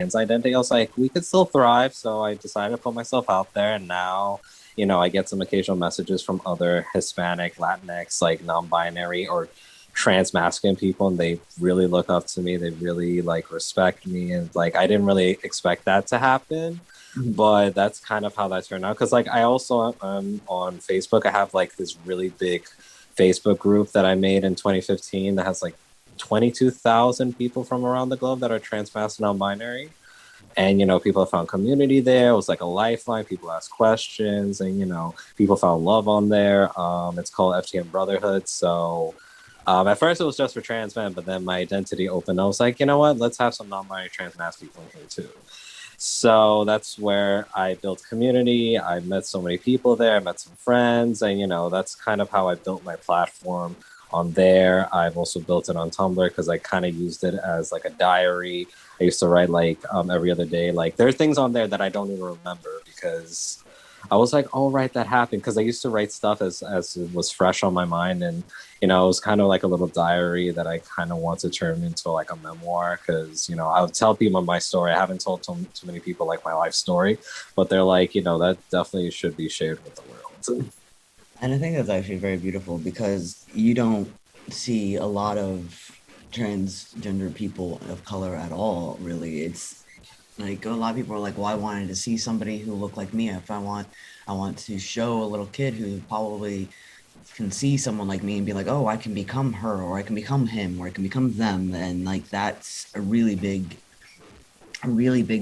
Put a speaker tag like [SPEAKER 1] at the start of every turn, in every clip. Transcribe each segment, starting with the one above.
[SPEAKER 1] trans identity, I was like, we could still thrive. So I decided to put myself out there. And now, I get some occasional messages from other Hispanic, Latinx, like non-binary or trans masculine people, and they really look up to me. They really like respect me. And like, I didn't really expect that to happen.
[SPEAKER 2] Mhm.
[SPEAKER 1] But that's kind of how that turned out. Cause like I also on Facebook, I have like this really big Facebook group that I made in 2015 that has like 22,000 people from around the globe that are trans, masc, non-binary. And people found community there. It was like a lifeline. People asked questions, and people found love on there. It's called FTM Brotherhood. So at first it was just for trans men, but then my identity opened. I was like, you know what? Let's have some non-binary trans mass people in here too. So that's where I built community. I met so many people there. I met some friends, and that's kind of how I built my platform on there. I've also built it on Tumblr because I kind of used it as like a diary. I used to write like every other day. Like there are things on there that I don't even remember because I was like, oh right, that happened. Because I used to write stuff as it was fresh on my mind, and it was kind of like a little diary that I kind of want to turn into like a memoir. Because I would tell people my story. I haven't told too many people like my life story, but they're like, that definitely should be shared with the world.
[SPEAKER 2] And I think that's actually very beautiful because you don't see a lot of transgender people of color at all, really. It's like a lot of people are like, well, I wanted to see somebody who looked like me. If I want to show a little kid who probably can see someone like me and be like, oh, I can become her, or I can become him, or I can become them. And like, that's a really big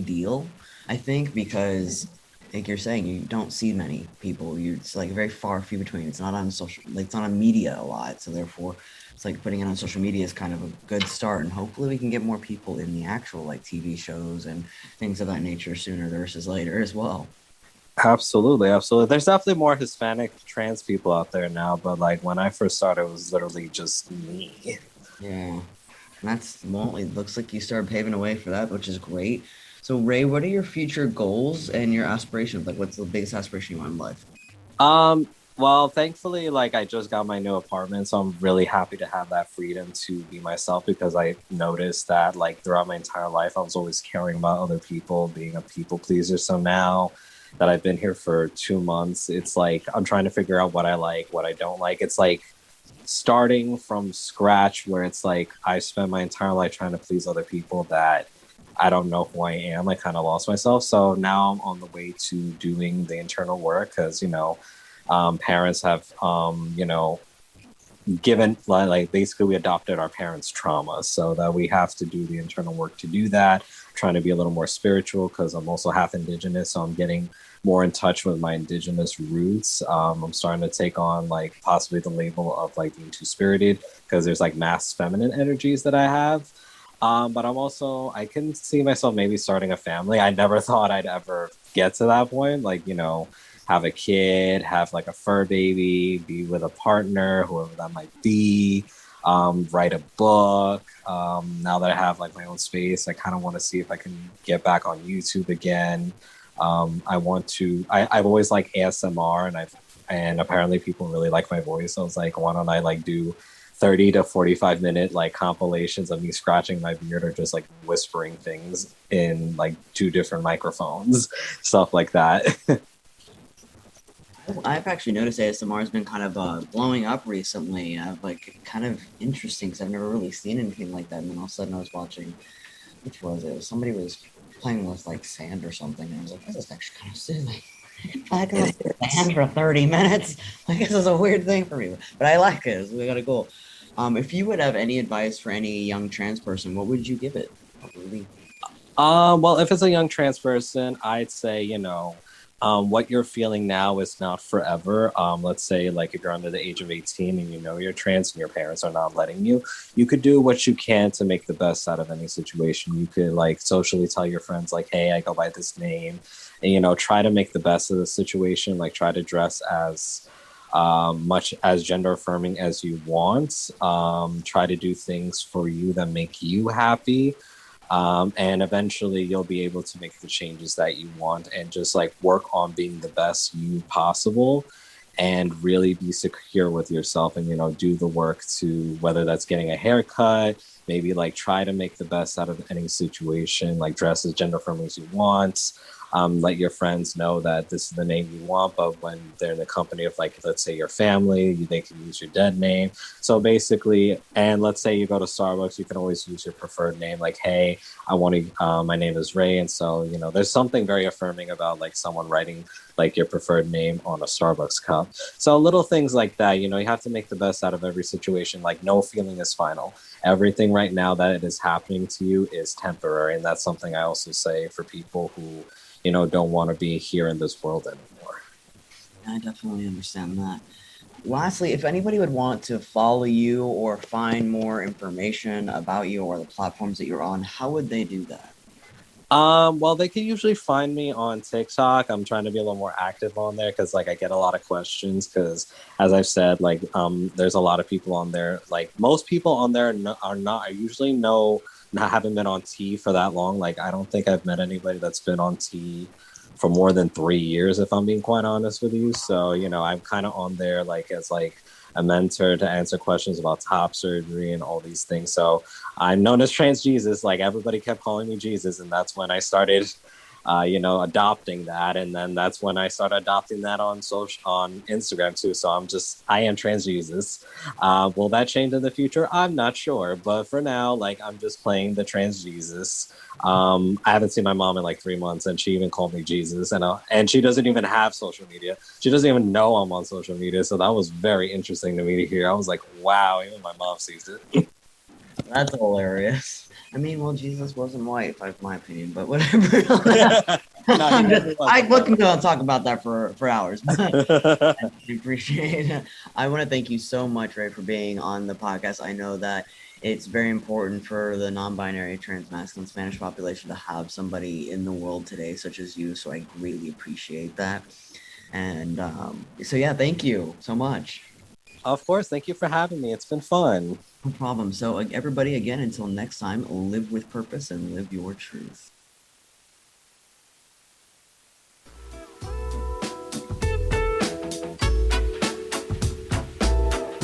[SPEAKER 2] deal, I think, because like you're saying, you don't see many people. It's like very far few between. It's not on social, like it's not on media a lot. So therefore, it's like putting it on social media is kind of a good start, and hopefully we can get more people in the actual like TV shows and things of that nature sooner versus later as well.
[SPEAKER 1] Absolutely, absolutely. There's definitely more Hispanic trans people out there now, but like when I first started, it was literally just me.
[SPEAKER 2] Yeah, and that's well, it looks like you started paving a way for that, which is great. So Ray, what are your future goals and your aspirations? Like, what's the biggest aspiration you want in life?
[SPEAKER 1] Well, thankfully, like I just got my new apartment, so I'm really happy to have that freedom to be myself because I noticed that like throughout my entire life, I was always caring about other people, being a people pleaser. So now that I've been here for 2 months, it's like I'm trying to figure out what I like, what I don't like. It's like starting from scratch where it's like I spent my entire life trying to please other people that I don't know who I am. I kind of lost myself. So now I'm on the way to doing the internal work because, parents have, given like basically we adopted our parents' trauma. So that we have to do the internal work to do that. I'm trying to be a little more spiritual because I'm also half indigenous. So I'm getting more in touch with my indigenous roots. I'm starting to take on like possibly the label of like being too spirited because there's like mass feminine energies that I have. But I can see myself maybe starting a family. I never thought I'd ever get to that point. Like, have a kid, have like a fur baby, be with a partner, whoever that might be, write a book. Now that I have like my own space, I kind of want to see if I can get back on YouTube again. I've always liked ASMR and apparently people really like my voice. So I was like, why don't I like do 30 to 45 minute like compilations of me scratching my beard or just like whispering things in like two different microphones, stuff like that.
[SPEAKER 2] I've actually noticed ASMR has been kind of blowing up recently. Like kind of interesting because I've never really seen anything like that. And then all of a sudden I was watching, which was it? Somebody was playing with like sand or something, and I was like, this is actually kind of soothing. I can
[SPEAKER 1] It
[SPEAKER 2] listen to
[SPEAKER 1] is.
[SPEAKER 2] sand for 30 minutes. Like this is a weird thing for me, but I like it. So we got a goal. If you would have any advice for any young trans person, what would you give it? What would it
[SPEAKER 1] Well, if it's a young trans person, I'd say, what you're feeling now is not forever. Let's say, like, if you're under the age of 18 and you know you're trans and your parents are not letting you, you could do what you can to make the best out of any situation. You could, like, socially tell your friends, like, hey, I go by this name, and, try to make the best of the situation. Like, try to dress as much as gender affirming as you want. Try to do things for you that make you happy, and eventually you'll be able to make the changes that you want and just like work on being the best you possible and really be secure with yourself and do the work to whether that's getting a haircut, maybe like try to make the best out of any situation, like dress as gender friendly as you want. Let your friends know that this is the name you want, but when they're in the company of, like, let's say your family, they can use your dead name. So basically, and let's say you go to Starbucks, you can always use your preferred name. Like, hey, I want to, my name is Ray. And so, there's something very affirming about like someone writing like your preferred name on a Starbucks cup. So little things like that, you have to make the best out of every situation. Like, no feeling is final. Everything right now that it is happening to you is temporary. And that's something I also say for people who, don't want to be here in this world anymore.
[SPEAKER 2] I definitely understand that. Lastly, if anybody would want to follow you or find more information about you or the platforms that you're on, how would they do that?
[SPEAKER 1] Well, they can usually find me on TikTok. I'm trying to be a little more active on there because, like, I get a lot of questions. Because, as I've said, like, there's a lot of people on there. Like, most people on there are not. I usually haven't been on T for that long. Like, I don't think I've met anybody that's been on T for more than 3 years, if I'm being quite honest with you. So, I'm kind of on there like as like a mentor to answer questions about top surgery and all these things. So I'm known as Trans Jesus. Like, everybody kept calling me Jesus, and that's when I started, adopting that. And then that's when I started adopting that on Instagram too. So I am Trans Jesus. Will that change in the future? I'm not sure, but for now, like, I'm just playing the Trans Jesus. I haven't seen my mom in like 3 months, and she even called me Jesus, and she doesn't even have social media. She doesn't even know I'm on social media. So that was very interesting to me to hear. I was like, wow, even my mom sees it.
[SPEAKER 2] That's hilarious. I mean, well, Jesus wasn't white, in my opinion, but whatever. We can go and talk about that for hours. But I appreciate it. I want to thank you so much, Ray, for being on the podcast. I know that it's very important for the non-binary, trans-masculine Spanish population to have somebody in the world today such as you. So I greatly appreciate that. And so, yeah, thank you so much.
[SPEAKER 1] Of course. Thank you for having me. It's been fun.
[SPEAKER 2] No problem. So everybody, again, until next time, live with purpose and live your truth.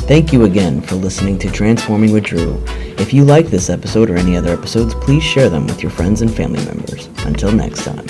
[SPEAKER 2] Thank you again for listening to Transforming with Drew. If you like this episode or any other episodes, please share them with your friends and family members. Until next time.